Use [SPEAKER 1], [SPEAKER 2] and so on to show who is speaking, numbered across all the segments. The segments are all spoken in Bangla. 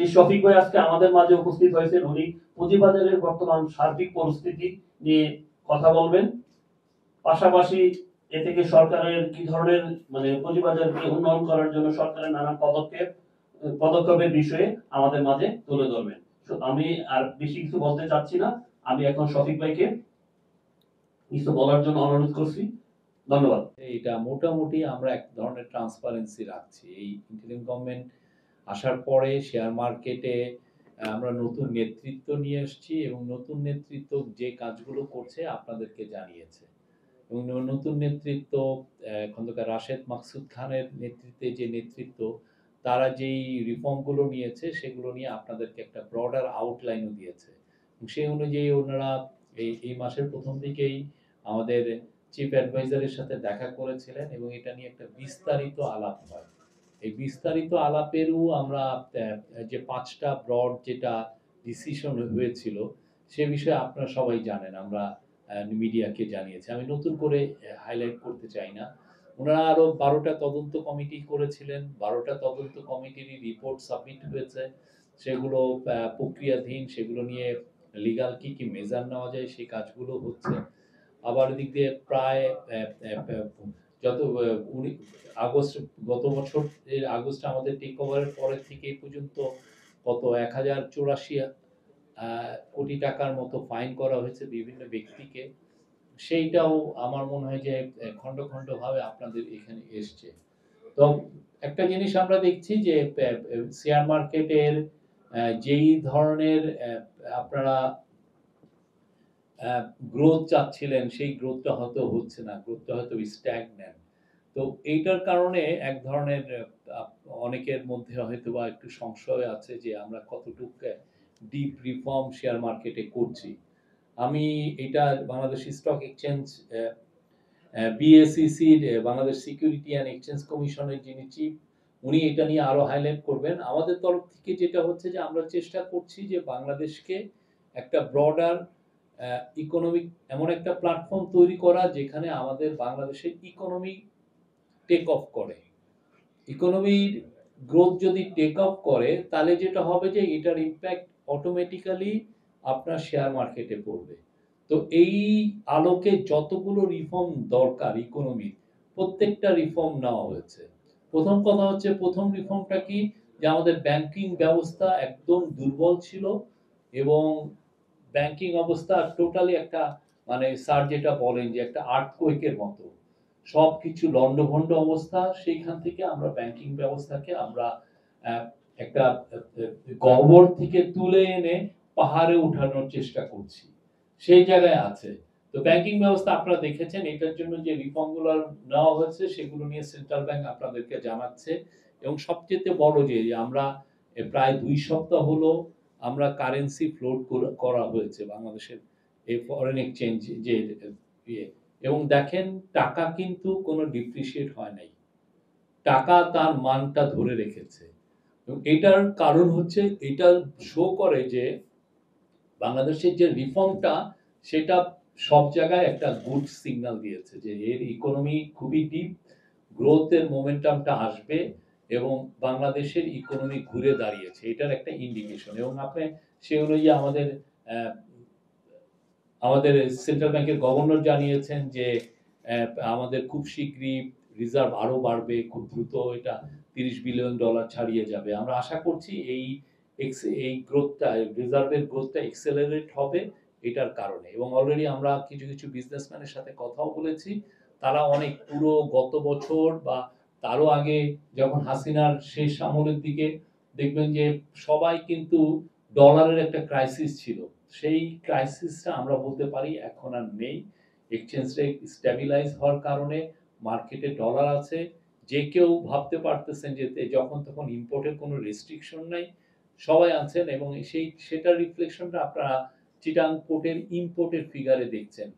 [SPEAKER 1] এই শফিক ভাই আজকে আমাদের মাঝে উপস্থিত হয়েছেন। উনি পুঁজিবাজারের বর্তমান সার্বিক পরিস্থিতি নিয়ে কথা বলবেন। পাশাপাশি এ থেকে সরকারের কি ধরনের মানে পুঁজিবাজারকে উন্নয়ন করার জন্য সরকারের নানা পদক্ষেপের বিষয়ে আমাদের মাঝে তুলে ধরবেন। আমি আর বেশি কিছু বলতে চাচ্ছি না। আমি এখন শফিক ভাইকে কিছু বলার জন্য অনুরোধ করছি। ধন্যবাদ।
[SPEAKER 2] এটা মোটামুটি আমরা এক ধরনের ট্রান্সপারেন্সি রাখছি। এই ইন্টারিম গভর্নমেন্ট আসার পরে শেয়ার মার্কেটে আমরা নতুন নেতৃত্ব নিয়ে এসেছি এবং নতুন নেতৃত্ব যে কাজগুলো করছে আপনাদেরকে জানিয়েছে। এবং নতুন নেতৃত্ব খন্দকার রাশেদ মাকসুদ খানের নেতৃত্বে যে নেতৃত্ব তারা যেই রিফর্মগুলো নিয়েছে সেগুলো নিয়ে আপনাদেরকে একটা ব্রডার আউটলাইনও দিয়েছে। সেই অনুযায়ী ওনারা এই মাসের প্রথম দিকেই আমাদের চিফ অ্যাডভাইজারের সাথে দেখা করেছিলেন এবং এটা নিয়ে একটা বিস্তারিত আলাপ হয়। এই বিস্তারিত আলাপেরও আমরা যে 5টা ব্রড যেটা ডিসিশন হয়েছিল সে বিষয়ে আপনারা সবাই জানেন, আমরা মিডিয়াকে জানিয়েছি। আমি নতুন করে হাইলাইট করতে চাই না। ওনারা আরো 12টা তদন্ত কমিটি করেছিলেন। 12টা তদন্ত কমিটির রিপোর্ট সাবমিট হয়েছে। সেগুলো প্রক্রিয়াধীন, সেগুলো নিয়ে লিগাল কি মেজার নেওয়া যায় সেই কাজগুলো হচ্ছে। আবার এদিক দিয়ে প্রায় যত আগস্ট গত বছর আগস্টে আমাদের টেক ওভারের পরের থেকে এই পর্যন্ত কত 1084 কোটি টাকার মতো ফাইন করা হয়েছে বিভিন্ন ব্যক্তিকে। সেইটাও আমার মনে হয় যে খন্ড খন্ড ভাবে আপনাদের এখানে এসছে। তো একটা জিনিস আমরা দেখছি যে শেয়ার মার্কেটের যেই ধরনের আপনারা গ্রোথ চাচ্ছিলেন সেই গ্রোথটা হয়তো হচ্ছে না, গ্রোথটা হয়তো স্ট্যাগন্যান্ট। তো এইটার কারণে এক ধরনের অনেকের মধ্যে হয়তো বা একটু সংশয় আছে যে আমরা কতটুকু ডিপ রিফর্ম শেয়ার মার্কেটে করছি। আমি এটা বাংলাদেশ স্টক এক্সচেঞ্জ বিএসইসির বাংলাদেশ সিকিউরিটি অ্যান্ড এক্সচেঞ্জ কমিশনের যিনি চিফ উনি এটা নিয়ে আরো হাইলাইট করবেন। আমাদের তরফ থেকে যেটা হচ্ছে যে আমরা চেষ্টা করছি যে বাংলাদেশকে একটা ব্রডার ইকোনমিক এমন একটা প্ল্যাটফর্ম তৈরি করা যেখানে আমাদের বাংলাদেশের ইকোনমি টেক অফ করে। ইকোনমির গ্রোথ যদি টেক অফ করে তাহলে যেটা হবে যে এটার ইম্প্যাক্ট অটোমেটিক্যালি আপনার শেয়ার মার্কেটে পড়বে। তো এই আলোকে যতগুলো রিফর্ম দরকার ইকোনমির প্রত্যেকটা রিফর্ম নেওয়া হয়েছে। প্রথম কথা হচ্ছে প্রথম রিফর্মটা কি যে আমাদের ব্যাংকিং ব্যবস্থা একদম দুর্বল ছিল এবং ব্যাংকিং অবস্থা টোটালি একটা মানে স্যার যেটা বলেন যে একটা আর্থকোয়েকের মতো সবকিছু লন্ডভন্ড অবস্থা। সেইখান থেকে আমরা ব্যাংকিং ব্যবস্থাকে আমরা একটা গহ্বর থেকে তুলে এনে পাহাড়ে উঠানোর চেষ্টা করছি, সেই জায়গায় আছে। তো ব্যাংকিং ব্যবস্থা আপনারা দেখেছেন, এটার জন্য যে রিফর্মগুলো নেওয়া হয়েছে সেগুলো নিয়ে সেন্ট্রাল ব্যাংক আপনাদেরকে জানাচ্ছে। এবং সবচেয়ে বড় যে আমরা প্রায় 2 সপ্তাহ হলো আমরা কারেন্সি ফ্লোট করা হয়েছে বাংলাদেশের এই ফরেন এক্সচেঞ্জ যে এবং দেখেন টাকা কিন্তু কোনো ডিপ্রিশিয়েট হয় নাই, টাকা তার মানটা ধরে রেখেছে। এবং এটার কারণ হচ্ছে এটা শো করে যে বাংলাদেশের যে রিফর্মটা সেটা সব জায়গায় একটা গুড সিগন্যাল দিয়েছে যে এর ইকোনমি খুবই ডিপ, গ্রোথের মোমেন্টামটা আসবে এবং বাংলাদেশের ইকোনমি ঘুরে দাঁড়িয়েছে, এটার একটা ইন্ডিকেশন। এবং আপনি সে অনুযায়ী আমাদের সেন্ট্রাল ব্যাংকের গভর্নর জানিয়েছেন যে আমাদের খুব শীঘ্রই রিজার্ভ আরো বাড়বে, খুব দ্রুত এটা $30 বিলিয়ন ছাড়িয়ে যাবে। আমরা আশা করছি এই গ্রোথটা রিজার্ভের গ্রোথটা এক্সেলারেট হবে এটার কারণে। এবং অলরেডি আমরা কিছু কিছু বিজনেসম্যানের সাথে কথাও বলেছি, তারা অনেক পুরো গত বছর বা তারও আগে যখন হাসিনার শেষ আমলের দিকে দেখবেন যে সবাই কিন্তু ডলারের একটা ক্রাইসিস ছিল, সেই ক্রাইসিসটা আমরা বলতে পারি এখন আর নেই। এক্সচেঞ্জ রেট স্ট্যাবিলাইজ হওয়ার কারণে মার্কেটে ডলার আছে। যে কেউ ভাবতে পারতেছেন যে যখন তখন ইম্পোর্টের কোনো রেস্ট্রিকশন নাই, সবাই আছেন। এবং সেটার রিফ্লেকশনটা আপনারা চিটাং পোর্টের ইম্পোর্টের ফিগারে দেখছেন,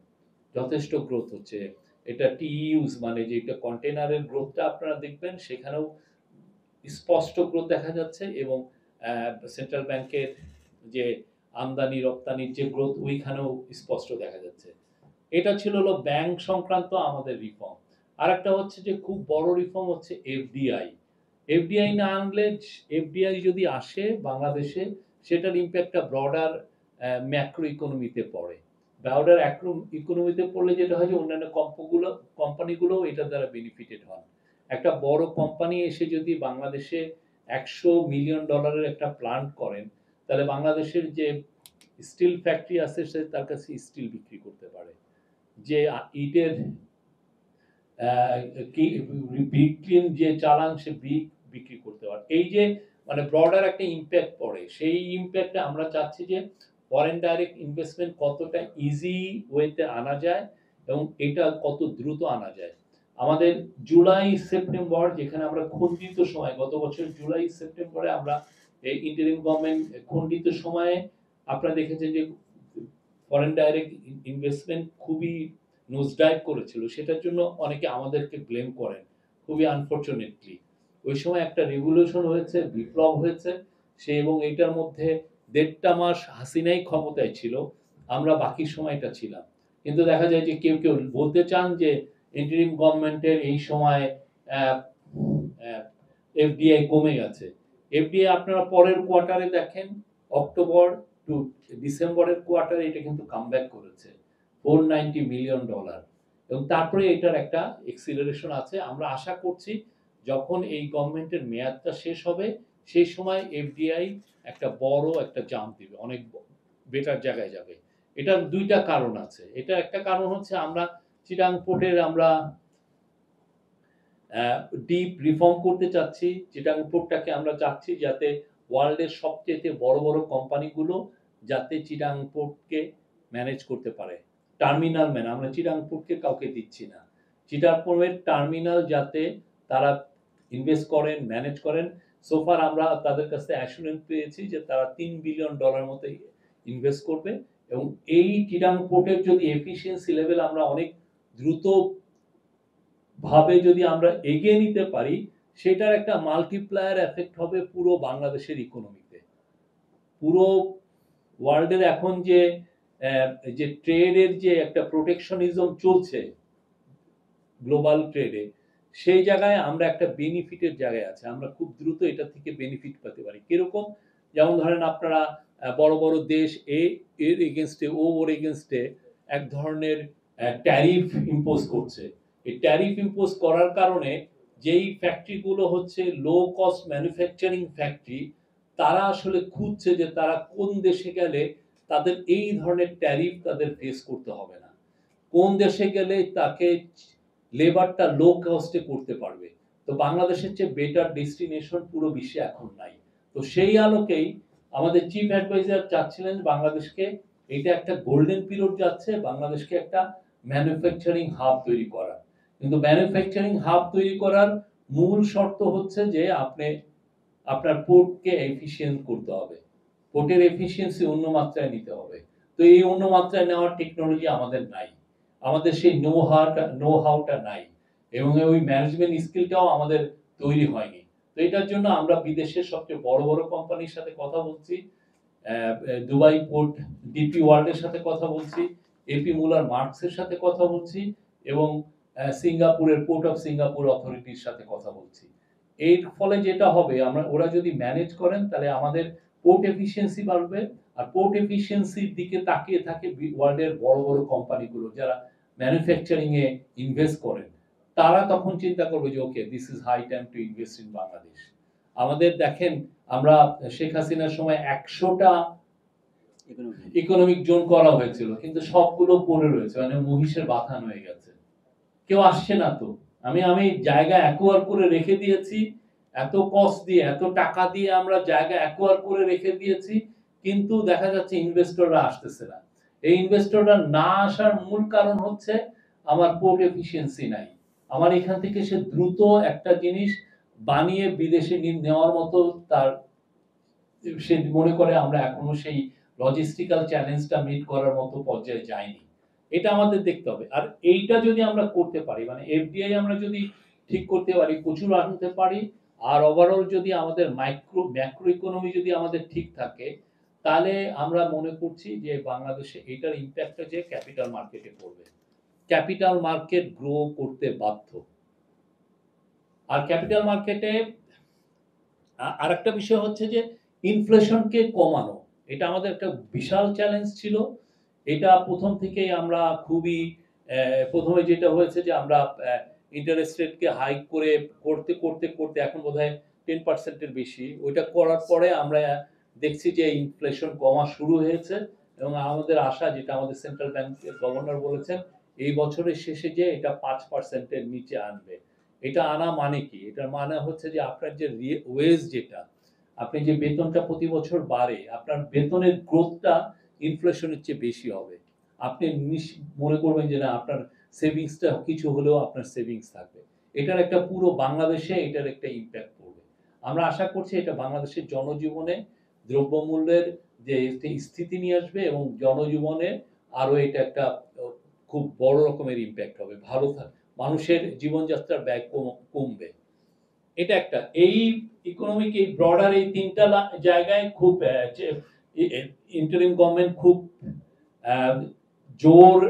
[SPEAKER 2] যথেষ্ট গ্রোথ হচ্ছে। এটা টিইউজ মানে যে এটা কন্টেনারের গ্রোথটা আপনারা দেখবেন সেখানেও স্পষ্ট গ্রোথ দেখা যাচ্ছে। এবং সেন্ট্রাল ব্যাংকের যে আমদানি রপ্তানির যে গ্রোথ ওইখানেও স্পষ্ট দেখা যাচ্ছে। এটা ছিল হলো ব্যাংক সংক্রান্ত আমাদের রিফর্ম। আর একটা হচ্ছে যে খুব বড় রিফর্ম হচ্ছে এফডিআই। এফডিআই না আনলে, এফডিআই যদি আসে বাংলাদেশে, সেটার ইম্প্যাক্টটা ব্রডার ম্যাক্রো ইকোনমিতে পড়ে। ব্রডার ইকোনমিতে পড়লে যেটা হয় যে অন্যান্য কোম্পানিগুলো এটা দ্বারা বেনিফিটেড হন। একটা বড় কোম্পানি এসে যদি বাংলাদেশে $100 মিলিয়ন একটা প্ল্যান্ট করেন, তাহলে বাংলাদেশের যে স্টিল ফ্যাক্টরি আছে সে তার কাছে স্টিল বিক্রি করতে পারে। যে ইটের বিক্রিম যে চালান সে বিক্রি করতে পারে। এই যে মানে ব্রডার একটা ইম্প্যাক্ট পড়ে, সেই ইম্প্যাক্টটা আমরা চাচ্ছি যে ফরেন ডাইরেক্ট ইনভেস্টমেন্ট কতটা ইজি ওয়েতে আনা যায় এবং এটা কত দ্রুত আনা যায়। আমাদের জুলাই সেপ্টেম্বর, যেখানে আমরা খণ্ডিত সময়, গত বছর জুলাই সেপ্টেম্বরে আমরা এই ইন্টারিম গভর্নমেন্ট খণ্ডিত সময়ে আপনারা দেখেছেন যে ফরেন ডাইরেক্ট ইনভেস্টমেন্ট খুবই নোজ ডাইভ করেছিল। সেটার জন্য অনেকে আমাদেরকে ব্লেম করেন, খুবই আনফরচুনেটলি। ওই সময় একটা রেভলিউশন হয়েছে, বিপ্লব হয়েছে সে, এবং এইটার মধ্যে 1.5 মাস হাসিনাই ক্ষমতায় ছিল, আমরা বাকি সময়টা ছিলাম। কিন্তু দেখা যায় যে কেউ কেউ বলতে চান যে ইন্টারিম গভর্নমেন্টের এই সময় এফডিআই কমে গেছে। এফডিআই আপনারা পরের কোয়ার্টারে দেখেন, অক্টোবর টু ডিসেম্বরের কোয়ার্টারে এটা কিন্তু কামব্যাক করেছে $490 মিলিয়ন, এবং তারপরে এটার একটা এক্সিলারেশন আছে। আমরা আশা করছি যখন এই গভর্নমেন্টের মেয়াদটা শেষ হবে সেই সময় এফডিআই একটা বড় একটা জাম্প দিবে, অনেক বেটার জায়গায় যাবে। এটার দুইটা কারণ আছে। এটা একটা কারণ হচ্ছে আমরা চিটাং পোর্টের আমরা ডিপ রিফর্ম করতে চাচ্ছি। চিটাং পোর্টটাকে আমরা চাচ্ছি যাতে ওয়ার্ল্ডের সবচেয়ে বড় বড় কোম্পানিগুলো যাতে চিটাং পোর্টকে ম্যানেজ করতে পারে। টার্মিনাল ম্যান আমরা চিটাং পোর্টকে কাউকে দিচ্ছি না। চিটাং পোর্টের টার্মিনাল যাতে তারা ইনভেস্ট করেন, ম্যানেজ করেন। সোফার আমরা তাদের কাছে অ্যাসুরেন্স পেয়েছি যে তারা $3 বিলিয়ন মতো ইনভেস্ট করবে, এবং এই চিটাং পোর্টের যদি এফিসিয়েন্সি লেভেল আমরা অনেক দ্রুত ভাবে যদি আমরা এগিয়ে নিতে পারি, সেটার একটা মাল্টিপ্লায়ার এফেক্ট হবে পুরো বাংলাদেশের ইকোনমিতে। পুরো ওয়ার্ল্ডের এখন যে যে ট্রেডের যে একটা প্রোটেকশনিজম চলছে গ্লোবাল ট্রেডে, সেই জায়গায় আমরা একটা বেনিফিটের জায়গায় আছে, আমরা খুব দ্রুত এটা থেকে বেনিফিট পেতে পারি। কিরকম? যেমন ধরেন আপনারা বড় বড় দেশ এর এগেনস্টে ওর এগেনস্টে এক ধরনের ট্যারিফ ইম্পোজ করছে। এই ট্যারিফ ইম্পোজ করার কারণে যেই ফ্যাক্টরিগুলো হচ্ছে লো কস্ট ম্যানুফ্যাকচারিং ফ্যাক্টরি, তারা আসলে খুঁজছে যে তারা কোন দেশে গেলে তাদের এই ধরনের ট্যারিফ তাদের ফেস করতে হবে না, কোন দেশে গেলে তাকে লেবারটা লো কস্টে করতে পারবে। তো বাংলাদেশের চেয়ে বেটার ডেস্টিনেশন পুরো বিশ্বে এখন নাই। তো সেই আলোকেই আমাদের চিফ অ্যাডভাইজার চাচ্ছিলেন বাংলাদেশকে, এটা একটা গোল্ডেন পিরিয়ড যাচ্ছে, বাংলাদেশকে একটা ম্যানুফ্যাকচারিং হাব তৈরি করা। কিন্তু ম্যানুফ্যাকচারিং হাব তৈরি করার মূল শর্ত হচ্ছে যে আপনি আপনার পোর্টকে এফিশিয়েন্ট করতে হবে, পোর্টের এফিসিয়েন্সি অন্য মাত্রায় নিতে হবে। তো এই অন্য মাত্রায় নেওয়ার টেকনোলজি আমাদের নাই, আমাদের সেই নো হাউটা নাই, এবং ওই ম্যানেজমেন্ট স্কিলটাও আমাদের তৈরি হয়নি। তো এটার জন্য আমরা বিদেশের সবচেয়ে বড় বড় কোম্পানির সাথে কথা বলছি, দুবাই পোর্ট ডিপি ওয়ার্ল্ডের সাথে কথা বলছি, এপি মুলার মার্কসের সাথে কথা বলছি, এবং সিঙ্গাপুরের পোর্ট অফ সিঙ্গাপুর অথরিটির সাথে কথা বলছি। এর ফলে যেটা হবে, আমরা ওরা যদি ম্যানেজ করেন তাহলে আমাদের পোর্ট এফিসিয়েন্সি বাড়বে। আর পোর্ট এফিসিয়েন্সির দিকে তাকিয়ে থাকে ওয়ার্ল্ডের বড় বড় কোম্পানিগুলো যারা ম্যানুফ্যাকচারিং এ ইনভেস্ট করেন, তারা তখন চিন্তা করবে যে okay this is high time to invest in Bangladesh. আমাদের দেখেন আমরা শেখ হাসিনার সময় 100টা ইকোনমিক জোন করা হয়েছিল, কিন্তু সবগুলো পড়ে রয়েছে, মানে মহিষের বাথান হয়ে গেছে, কেউ আসছে না। তো আমি জায়গা অ্যাকোয়ার করে রেখে দিয়েছি, এত কস্ট দিয়ে এত টাকা দিয়ে আমরা জায়গা অ্যাকোয়ার করে রেখে দিয়েছি, কিন্তু দেখা যাচ্ছে ইনভেস্টররা আসতেছে না। এই ইনভেস্টররা না আসার মূল কারণ হচ্ছে আমার পোর্ট এফিসিয়েন্সি নাই। আমার এখান থেকে সে দ্রুত একটা জিনিস বানিয়ে বিদেশে নেওয়ার মতো তার সে মনে করে আমরা এখনো সেই লজিস্টিক্যাল চ্যালেঞ্জটা মিট করার মতো পর্যায়ে যাইনি। এটা আমাদের দেখতে হবে। আর এইটা যদি আমরা করতে পারি, মানে এফডিআই আমরা যদি ঠিক করতে পারি, প্রচুর আনতে পারি, আর ওভারঅল যদি আমাদের ম্যাক্রো ইকোনমি যদি আমাদের ঠিক থাকে, তাহলে আমরা মনে করছি যে বাংলাদেশে এটার ইম্প্যাক্টটা যে ক্যাপিটাল মার্কেটে পড়বে। ক্যাপিটাল মার্কেট গ্রো করতে বাধ্য। আর ক্যাপিটাল মার্কেটে আরেকটা বিষয় হচ্ছে যে ইনফ্লেশনকে কমানো। এটা আমাদের একটা বিশাল চ্যালেঞ্জ ছিল। এটা ১ম থেকেই আমরা খুবই ১ম এ যেটা হয়েছে যে আমরা ইন্টারেস্ট রেটকে হাইক করে করতে এখন বোধহয় 10% এর বেশি। ওইটা করার পরে আমরা দেখছি যে ইনফ্লেশন কমা শুরু হয়েছে এবং আমাদের আশা, যেটা আমাদের সেন্ট্রাল ব্যাংকের গভর্নর বলেছেন, এই বছরের শেষে যেয়ে এটা 5% এর নিচে আনবে। এটা আনা মানে কি? এটার মানে হচ্ছে যে আপনার যে ওয়েজ যেটা, আপনি যে বেতনটা প্রতি বছর বাড়ে, আপনার বেতনের গ্রোথটা ইনফ্লেশনের চেয়ে বেশি হবে। আপনি মনে করবেন যে না, আপনার সেভিংসটা কিছু হলেও আপনার সেভিংস থাকবে। এটার একটা পুরো বাংলাদেশে এটার একটা ইমপ্যাক্ট পড়বে। আমরা আশা করছি এটা বাংলাদেশের জনজীবনে দ্রব্যমূল্যের যে স্থিতি নিয়ে আসবে এবং জনজীবনে আরো এটা একটা খুব বড় রকমের ইমপ্যাক্ট হবে। মানুষের জীবনযাত্রার ব্যয় কমবে। এটা একটা। এই ইকোনমিক এই ব্রডার এই ৩ টা জায়গায় খুব ইন্টারিম গভর্নমেন্ট খুব জোর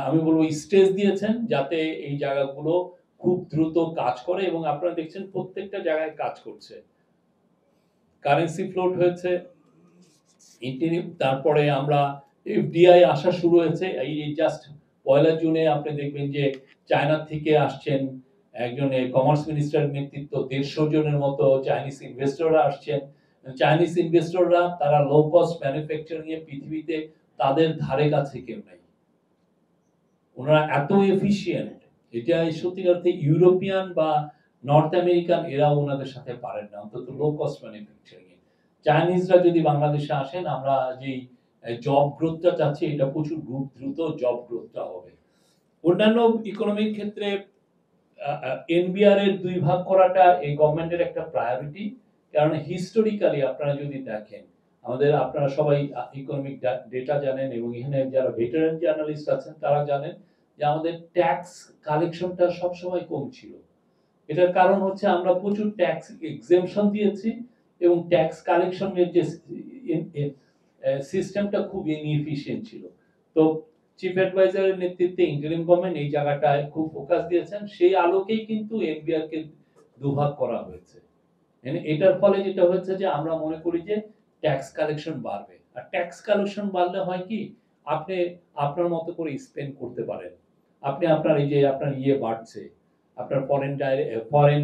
[SPEAKER 2] আমি বলবো স্ট্রেস দিয়েছেন যাতে এই জায়গাগুলো খুব দ্রুত কাজ করে এবং আপনারা দেখছেন প্রত্যেকটা জায়গায় কাজ করছে। কারেন্সি ফ্লোট হয়েছে, তারপরে আমরা এফডিআই আসা শুরু হয়েছে। এই জাস্ট ১লা জুনে আপনি দেখবেন যে চায়না থেকে আসছেন একজন কমার্স মিনিস্টারের নেতৃত্ব ১৫০ জনের মতো চাইনিজ ইনভেস্টররা আসছেন। চাইনিজ ইনভেস্টররা তারা লো কস্ট ম্যানুফ্যাকচারিং এ পৃথিবীতে তাদের ধারে কাছে কেউ নাই। ওনারা এত এফিশিয়েন্ট, এটা সত্যিকার অর্থে ইউরোপিয়ান বা নর্থ আমেরিকান এরাও ওনাদের সাথে পারেন না, অন্তত লো কস্ট ম্যানুফ্যাকচারিং এ। চাইনিজরা যদি বাংলাদেশে আসেন, আমরা যেই জব গ্রোথটা চাচ্ছি, এটা প্রচুর দ্রুত জব গ্রোথটা হবে। অন্যান্য ইকোনমিক ক্ষেত্রে এনবিআর এর ২ ভাগ করাটা এই গভর্নমেন্টের একটা প্রায়োরিটি। কারণ হিস্টোরিক্যালি আপনারা যদি দেখেন, আপনারা সবাই ইকোনমিক ডেটা জানেন এবং এখানে যারা ভেটারান জার্নালিস্ট আছেন তারা জানেন যে আমাদের ট্যাক্স কালেকশনটা সবসময় কম ছিল। এটার কারণ হচ্ছে আমরা প্রচুর ট্যাক্স এক্সেম্পশন দিয়েছি এবং ট্যাক্স কালেকশনের যে সিস্টেমটা খুব ইনএফিশিয়েন্ট ছিল। তো চিফ অ্যাডভাইজারের নেতৃত্বে ইন্টারিম গভর্নমেন্ট এই জায়গাটায় খুব ফোকাস দিয়েছেন। সেই আলোকেই কিন্তু এনবিআর কে দুভাগ করা হয়েছে। এটার ফলে যেটা হচ্ছে যে আমরা মনে করি যে ট্যাক্স কালেকশন বাড়বে। আর ট্যাক্স কালেকশন বাড়লে হয় কি, আপনি আপনার মতো করে স্পেন্ড করতে পারেন। আপনি আপনার এই যে আপনার বাড়ছে, আপনার ফরেন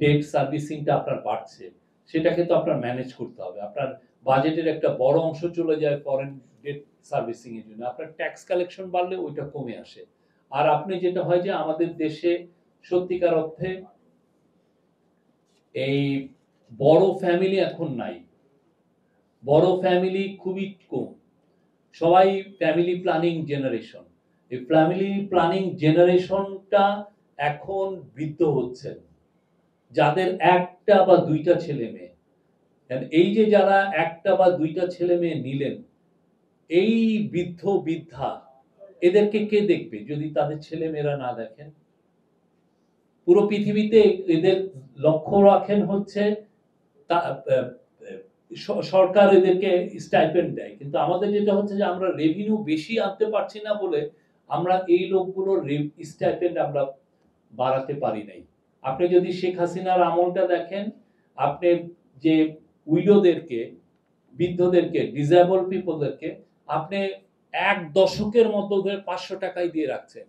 [SPEAKER 2] ডেট সার্ভিসিংটা আপনার বাড়ছে, সেটাকে তো আপনার ম্যানেজ করতে হবে। আপনার বাজেটের একটা বড় অংশ চলে যায় ফরেন ডেট সার্ভিসিং এর জন্য। আপনার ট্যাক্স কালেকশন বাড়লে ওইটা কমে আসে। আর আপনি যেটা হয় যে আমাদের দেশে সত্যিকার অর্থে এই বড় ফ্যামিলি এখন নাই। বড় ফ্যামিলি খুবই কম। সবাই ফ্যামিলি প্ল্যানিং জেনারেশন। এই ফ্যামিলি প্ল্যানিং জেনারেশনটা এখন বৃদ্ধ হচ্ছেন, যাদের একটা বা দুইটা ছেলে মেয়ে। এই যে যারা একটা বা দুইটা ছেলে মেয়ে নিলেন, এই বৃদ্ধা এদেরকে কে দেখবে যদি তাদের ছেলে মেয়েরা না দেখেন? পুরো পৃথিবীতে এদের লক্ষ্য রাখেন হচ্ছে সরকার এদেরকে স্টাইপেন্ড দেয়, কিন্তু আমাদের যেটা হচ্ছে যে আমরা রেভিনিউ বেশি আনতে পারছি না বলে আমরা এই লোকগুলোর স্টাইপেন্ড আমরা বাড়াতে পারি নাই। আপনি যদি শেখ হাসিনার আমলটা দেখেন, আপনি যে উইডোদেরকে, বৃদ্ধদেরকে, ডিসেবল পিপলদেরকে আপনি ১ দশকের মতো ধরে ৫০০ টাকায় দিয়ে রাখছেন।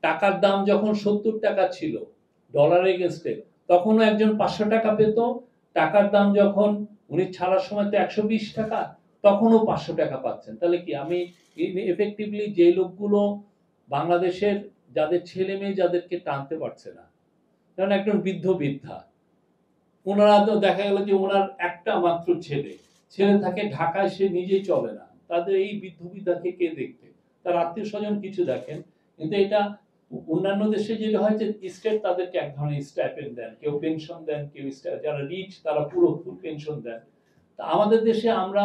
[SPEAKER 2] টাকার দাম যখন ৭০ টাকা ছিল ডলার এগেইনস্টে, তখনও একজন ৫০০ টাকা পেত। টাকার দাম যখন উনি ছাড়ার সময় তো ১২০ টাকা, তখনও ৫০০ টাকা পাচ্ছেন। তাহলে কি আমি এফেক্টিভলি যে লোকগুলো বাংলাদেশের যাদের ছেলে মেয়ে যাদেরকে টানতে পারছে না, যেমন একজন বৃদ্ধা, ওনারা তো দেখা গেল যে ওনার একটা মাত্র ছেলে থাকে ঢাকায়, সে নিজেই চলে না, তাদের এই বৃদ্ধাকে কে দেখবে? তার আত্মীয় স্বজন কিছু দেখেন, কিন্তু এটা অন্যান্য দেশে যেটা হয় যে স্টেট তাদেরকে এক ধরনের স্টাইপেন্ড দেন, কেউ পেনশন দেন, কেউ যারা রিচ তারা পুরো ফুল পেনশন দেন। তা আমাদের দেশে আমরা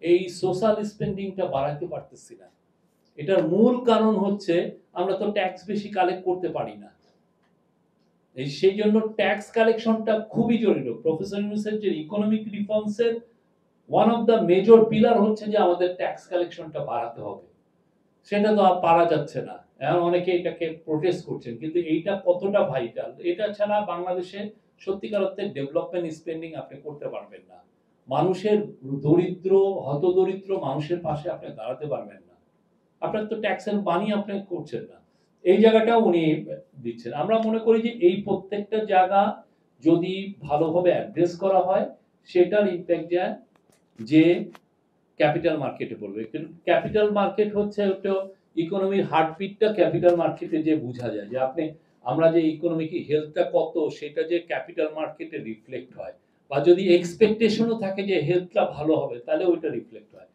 [SPEAKER 2] এই সোশ্যাল স্পেন্ডিংটা বাড়াতে পারতেছি না। এটার মূল কারণ হচ্ছে আমরা তো ট্যাক্স বেশি কালেক্ট করতে পারি না। সেই জন্য ট্যাক্স কালেকশনটা খুবই জরুরি। প্রফেসর ইউনূসের যে ইকোনমিক রিফর্মসের one of the major pillar হচ্ছে যে আমাদের ট্যাক্স কালেকশনটা বাড়াতে হবে। সেটা তো আর পারা যাচ্ছে না। এখন অনেকে এটাকে প্রোটেস্ট করছেন, কিন্তু এইটা কতটা ভাইটাল, এটা ছাড়া বাংলাদেশে সত্যিকার অর্থে ডেভেলপমেন্ট স্পেন্ডিং আপনি করতে পারবেন না। মানুষের দরিদ্র হতদরিদ্র মানুষের পাশে আপনি দাঁড়াতে পারবেন না। আপনার তো ট্যাক্সের মানি আপনি করছেন না। এই জায়গাটা উনি দিচ্ছেন। আমরা মনে করি যে এই প্রত্যেকটা জায়গা যদি ভালোভাবে অ্যাড্রেস করা হয় সেটার ইম্প্যাক্ট যায় যে ক্যাপিটাল মার্কেটে পড়বে। কিন্তু ক্যাপিটাল মার্কেট হচ্ছে একটা ইকোনমির হার্টবিটটা ক্যাপিটাল মার্কেটে যে বোঝা যায় যে আমরা যে ইকোনমিক হেলথটা কত সেটা যে ক্যাপিটাল মার্কেটে রিফ্লেক্ট হয়, বা যদি এক্সপেকটেশনও থাকে যে হেলথটা ভালো হবে তাহলে ওইটা রিফ্লেক্ট হয়।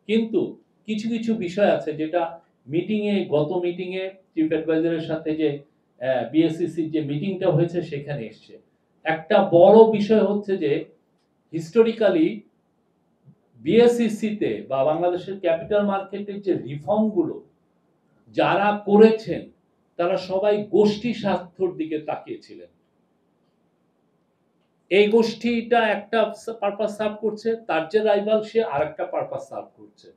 [SPEAKER 2] কিন্তু কিছু কিছু বিষয় আছে যেটা গত মিটিংয়ে চিফ অ্যাডভাইজারের সাথে যে বিএসসিসির যে মিটিংটা হয়েছে সেখানে এসছে। একটা বড় বিষয় হচ্ছে যে হিস্টোরিক্যালি বিএসসিসিতে বা বাংলাদেশের ক্যাপিটাল মার্কেটের যে রিফর্মগুলো যারা করেছেন তারা সবাই গোষ্ঠী স্বার্থের দিকে তাকিয়েছিলেন। এই গোষ্ঠীটা একটা পারপাস সার্ভ করছে, তার যে রাইভাল সে আরেকটা পারপাস সার্ভ করছে।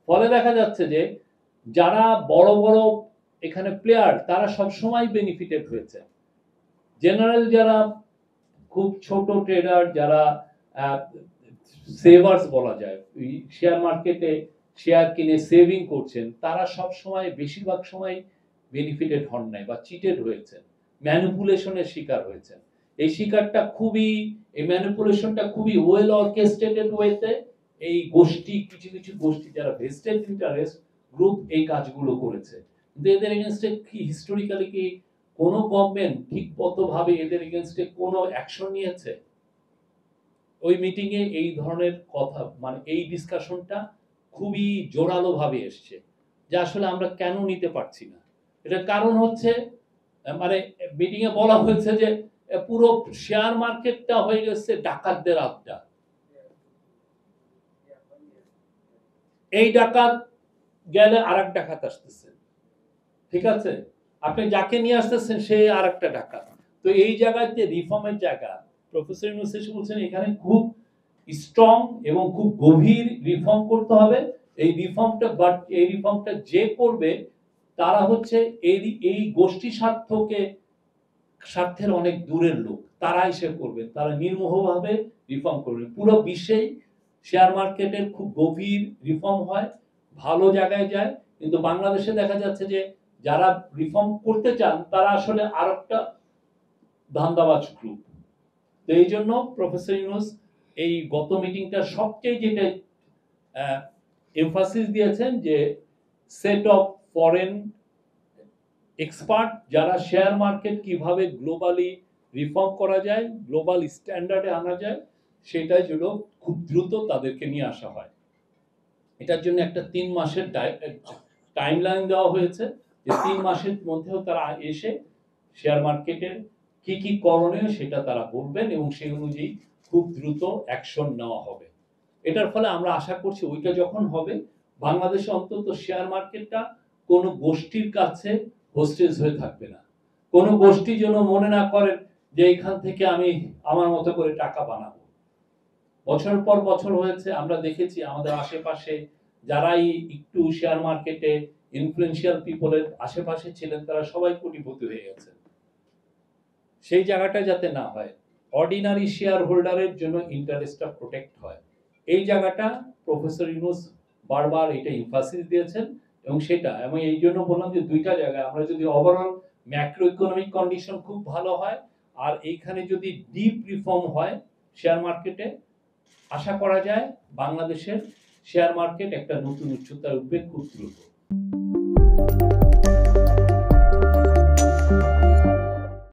[SPEAKER 2] ফলে দেখা যাচ্ছে যে যারা বড় বড় এখানে প্লেয়ার তারা সবসময় বেনিফিটেড হয়েছে। জেনারেল যারা খুব ছোট ট্রেডার, যারা সেভার্স বলা যায়, শেয়ার মার্কেটে শেয়ার কিনে সেভিং করছেন, তারা সব সময় বেশিরভাগ সময় বেনিফিটেড হন নাই বা চিটেড হয়েছেন, ম্যানিপুলেশনের শিকার হয়েছেন। এই শিকারটা এই ম্যানিপুলেশনটা খুবই ওয়েল অর্কেস্ট্রেটেড ওয়েতে এই কিছু কিছু গোষ্ঠী যারা ভেস্টেড ইন্টারেস্ট গ্রুপ এই কাজগুলো করেছে। কিন্তু এদের এগেনস্টে কি হিস্টোরিক্যালি কি কোনো গভর্নমেন্ট ঠিকমতোভাবে এদের এগেনস্টে কোনো অ্যাকশন নিয়েছে? ওই মিটিং এ এই ধরনের কথা এই ডিসকাশনটা খুবই জোরালো ভাবে এসছে যে আসলে আমরা কেন নিতে পারছি না। এটার কারণ হচ্ছে মিটিং এ বলা হয়েছে যে পুরো শেয়ার মার্কেটটা হয়ে গেছে ডাকাতদের আড্ডা। এই ডাকাত গেলে আরেক ডাকাত আসতেছে, ঠিক আছে, আপনি যাকে নিয়ে আসতেছেন সে আরেকটা ডাকাত। তো এই জায়গায় যে রিফর্মের জায়গা, প্রফেসর ইউনূস বলছেন এখানে খুব স্ট্রং এবং খুব গভীর রিফর্ম করতে হবে। এই রিফর্মটা যে করবে তারা হচ্ছে এই গোষ্ঠী স্বার্থের অনেক দূরের লোক, তারা এসে করবে, তারা নির্মোহভাবে রিফর্ম করবে। পুরো বিশ্বেই শেয়ার মার্কেটের খুব গভীর রিফর্ম হয়, ভালো জায়গায় যায়, কিন্তু বাংলাদেশে দেখা যাচ্ছে যে যারা রিফর্ম করতে চান তারা আসলে আরেকটা ধান্দাবাজ গ্রুপ। তো এই জন্য প্রফেসর ইউনূস এই গত মিটিংটা সবচেয়ে যেটা এমফাসিস দিয়েছেন যে সেট অফ ফরেন এক্সপার্ট যারা শেয়ার মার্কেট কিভাবে গ্লোবালি রিফর্ম করা যায়, গ্লোবাল স্ট্যান্ডার্ডে আনা যায়, সেটাই যেন খুব দ্রুত তাদেরকে নিয়ে আসা হয়। এটার জন্য একটা 3 মাসের টাইমলাইন দেওয়া হয়েছে যে 3 মাসের মধ্যেও তারা এসে শেয়ার মার্কেটের কি কি করণীয় সেটা তারা বলবেন এবং সেই অনুযায়ী খুব দ্রুত অ্যাকশন নেওয়া হবে। এটার ফলে আমরা আশা করছি ওইটা যখন হবে বাংলাদেশে অন্তত শেয়ার মার্কেটটা কোনো গোষ্ঠীর কাছে হোস্টেজ হয়ে থাকবে না। কোনো গোষ্ঠী যেন মনে না করেন যে এখান থেকে আমি আমার মতো করে টাকা বানাবো। বছর পর বছর হয়েছে, আমরা দেখেছি আমাদের আশেপাশে যারাই একটু শেয়ার মার্কেটে ইনফ্লুয়েন্সিয়াল পিপলের আশেপাশে ছিলেন তারা সবাই কোটিপতি হয়ে গেছেন। সেই জায়গাটা যাতে না হয়, অর্ডিনারি শেয়ার হোল্ডারের জন্য ইন্টারেস্টটা প্রোটেক্ট হয়, এই জায়গাটা প্রফেসর ইউনূস বারবার এটা এমফাসিস দিয়েছেন। এবং আমি এই জন্য বললাম যে দুইটা জায়গায় আমরা যদি ওভারঅল ম্যাক্রো ইকোনমিক কন্ডিশন খুব ভালো হয় আর এইখানে যদি ডিপ রিফর্ম হয় শেয়ার মার্কেটে, আশা করা যায় বাংলাদেশের শেয়ার মার্কেট একটা নতুন উচ্চতায় উঠবে খুব দ্রুত।